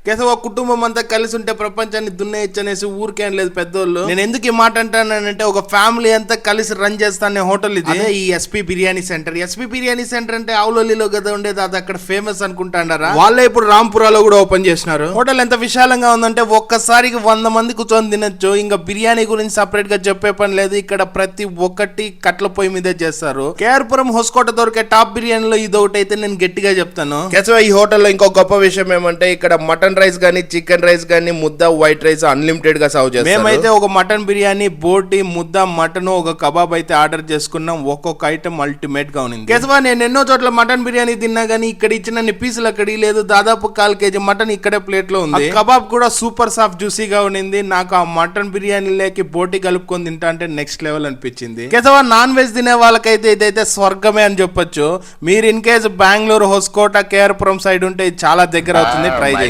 కేశవ కుటుంబం అంతా కలిసి ఉంటే ప్రపంచాన్ని దున్నేయచ్చు అనేసి ఊరికేం లేదు పెద్దోళ్ళు. నేను ఎందుకు ఈ మాట అంటానంటే ఒక ఫ్యామిలీ అంతా కలిసి రన్ చేస్తానే హోటల్ ఇది, ఈ SP biryani centre. SP biryani centre అంటే ఆవులల్లిలో కదా ఉండేది, అది అక్కడ ఫేమస్ అనుకుంటాండారా? వాళ్ళే ఇప్పుడు రాంపురాలో కూడా ఓపెన్ చేసినారు. హోటల్ ఎంత విశాలంగా ఉందంటే ఒక్కసారికి 100 మంది కూర్చొని తినొచ్చు. ఇంకా బిర్యానీ గురించి సపరేట్ గా చెప్పే పని లేదు, ఇక్కడ ప్రతి ఒక్కటి కట్ల పొయ్యి మీదే చేస్తారు. కేఆర్పురం హొస్కోట దొరికే టాప్ బిర్యానీలో ఇది ఒకటి అయితే నేను గట్టిగా చెప్తాను. కేశవ ఈ హోటల్లో ఇంకో గొప్ప విషయం ఏమంటే ఇక్కడ మటన్ రైస్ గానీ చికెన్ రైస్ గానీ ముద్ద వైట్ రైస్ అన్లిమిటెడ్ గా సర్వ్ చేస్తారు. మేమైతే ఒక మటన్ బిర్యానీ బోటి ముద్ద మటన్ ఒక కబాబ్ అయితే ఆర్డర్ చేసుకున్నాం. ఒక్కొక్క ఐటమ్ అల్టిమేట్ గా ఉంది. కేశవ నేను ఎన్నో చోట్ల మటన్ బిర్యానీ తిన్నా గానీ ఇక్కడ ఇచ్చిన పీసులు అక్కడి లేదు. దాదాపు 1/4 kg మటన్ ఇక్కడే ప్లేట్ లో ఉంది. కబాబ్ కూడా సూపర్ సాఫ్ట్ జ్యూసీగా ఉండింది. నాకు ఆ మటన్ బిర్యానీలోకి బోటి కలుపుకొని తింటా అంటే నెక్స్ట్ లెవెల్ అనిపించింది. కేశవ నాన్ వెజ్ తినే వాళ్ళకైతే ఇదైతే స్వర్గమే అని చెప్పొచ్చు. మీరు in case Bengaluru Hoskote KR Puram side ఉంటే చాలా దగ్గర అవుతుంది, ట్రై చేయండి.